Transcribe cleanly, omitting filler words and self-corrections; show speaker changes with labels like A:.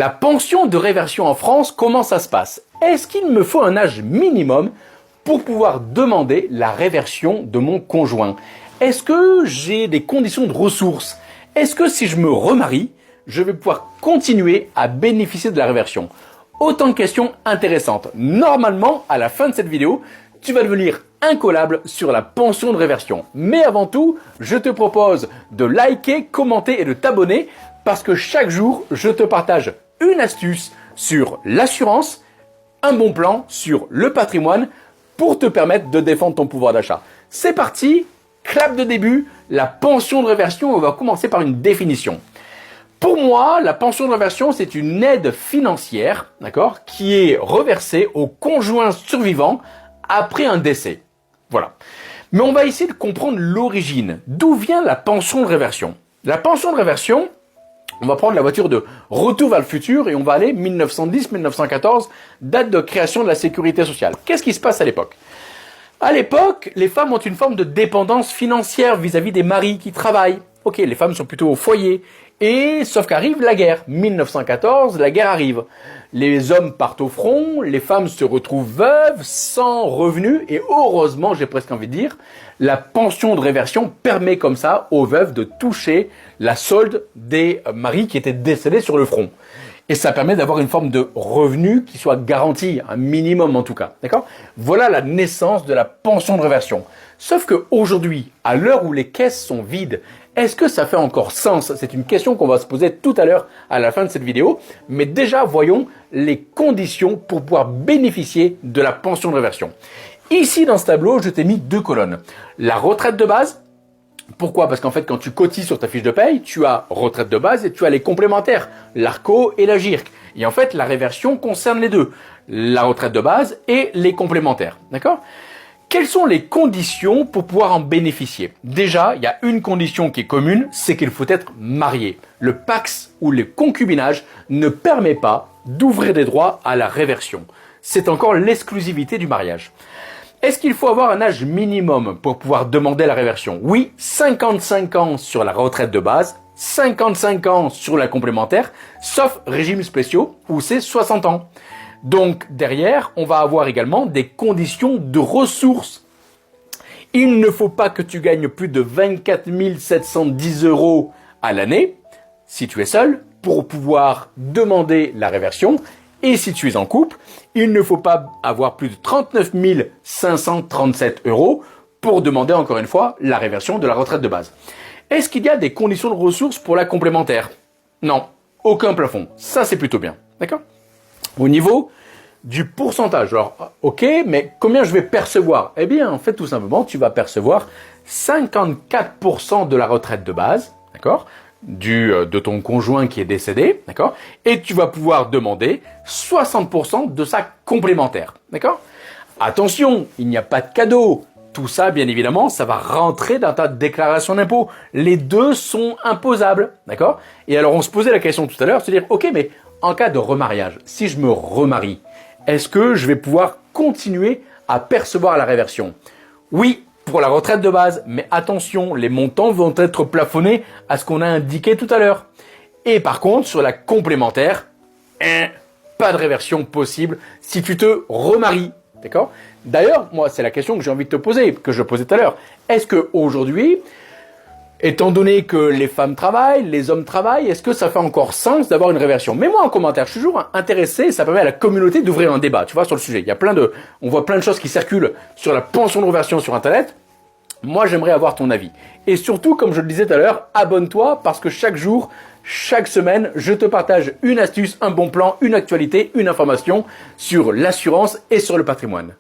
A: La pension de réversion en France, comment ça se passe? Est-ce qu'il me faut un âge minimum pour pouvoir demander la réversion de mon conjoint? Est-ce que j'ai des conditions de ressources? Est-ce que si je me remarie, je vais pouvoir continuer à bénéficier de la réversion? Autant de questions intéressantes. Normalement, à la fin de cette vidéo, tu vas devenir incollable sur la pension de réversion. Mais avant tout, je te propose de liker, commenter et de t'abonner parce que chaque jour, je te partage une astuce sur l'assurance, un bon plan sur le patrimoine pour te permettre de défendre ton pouvoir d'achat. C'est parti, clap de début, la pension de réversion, on va commencer par une définition. Pour moi, la pension de réversion, c'est une aide financière, d'accord, qui est reversée au conjoint survivant après un décès. Voilà. Mais on va essayer de comprendre l'origine. D'où vient la pension de réversion? La pension de réversion, on va prendre la voiture de Retour vers le futur et on va aller 1910-1914, date de création de la sécurité sociale. Qu'est-ce qui se passe à l'époque? À l'époque, les femmes ont une forme de dépendance financière vis-à-vis des maris qui travaillent. Ok, les femmes sont plutôt au foyer. Et sauf qu'arrive la guerre. 1914, la guerre arrive. Les hommes partent au front, les femmes se retrouvent veuves, sans revenus, et heureusement, j'ai presque envie de dire, la pension de réversion permet comme ça aux veuves de toucher la solde des maris qui étaient décédés sur le front. Et ça permet d'avoir une forme de revenu qui soit garanti, un minimum en tout cas. D'accord? Voilà la naissance de la pension de réversion. Sauf qu'aujourd'hui, à l'heure où les caisses sont vides, est-ce que ça fait encore sens? C'est une question qu'on va se poser tout à l'heure à la fin de cette vidéo. Mais déjà, voyons les conditions pour pouvoir bénéficier de la pension de réversion. Ici, dans ce tableau, je t'ai mis deux colonnes. La retraite de base. Pourquoi? Parce qu'en fait, quand tu cotises sur ta fiche de paye, tu as retraite de base et tu as les complémentaires, l'ARCO et la GIRC. Et en fait, la réversion concerne les deux, la retraite de base et les complémentaires. D'accord? Quelles sont les conditions pour pouvoir en bénéficier? Déjà, il y a une condition qui est commune, c'est qu'il faut être marié. Le PACS ou le concubinage ne permet pas d'ouvrir des droits à la réversion. C'est encore l'exclusivité du mariage. Est-ce qu'il faut avoir un âge minimum pour pouvoir demander la réversion? Oui, 55 ans sur la retraite de base, 55 ans sur la complémentaire, sauf régimes spéciaux où c'est 60 ans. Donc derrière, on va avoir également des conditions de ressources. Il ne faut pas que tu gagnes plus de 24 710 € à l'année, si tu es seul, pour pouvoir demander la réversion. Et si tu es en couple, il ne faut pas avoir plus de 39 537 € pour demander encore une fois la réversion de la retraite de base. Est-ce qu'il y a des conditions de ressources pour la complémentaire? Non, aucun plafond. Ça, c'est plutôt bien. D'accord? Au niveau du pourcentage, alors ok, mais combien je vais percevoir? Eh bien, en fait, tout simplement, tu vas percevoir 54% de la retraite de base, d'accord, de ton conjoint qui est décédé, d'accord, et tu vas pouvoir demander 60% de sa complémentaire, d'accord. Attention, il n'y a pas de cadeau. Tout ça, bien évidemment, ça va rentrer dans ta déclaration d'impôt. Les deux sont imposables, d'accord. Et alors, on se posait la question tout à l'heure, se dire, ok, mais en cas de remariage, si je me remarie, est-ce que je vais pouvoir continuer à percevoir la réversion? Oui, pour la retraite de base, mais attention, les montants vont être plafonnés à ce qu'on a indiqué tout à l'heure. Et par contre, sur la complémentaire, pas de réversion possible si tu te remaries. D'accord? D'ailleurs, moi, c'est la question que j'ai envie de te poser, que je posais tout à l'heure. Est-ce qu'aujourd'hui, étant donné que les femmes travaillent, les hommes travaillent, est-ce que ça fait encore sens d'avoir une réversion? Mets-moi en commentaire, je suis toujours intéressé, ça permet à la communauté d'ouvrir un débat, tu vois, sur le sujet. Il y a on voit plein de choses qui circulent sur la pension de réversion sur Internet. Moi, j'aimerais avoir ton avis. Et surtout, comme je le disais tout à l'heure, abonne-toi parce que chaque jour, chaque semaine, je te partage une astuce, un bon plan, une actualité, une information sur l'assurance et sur le patrimoine.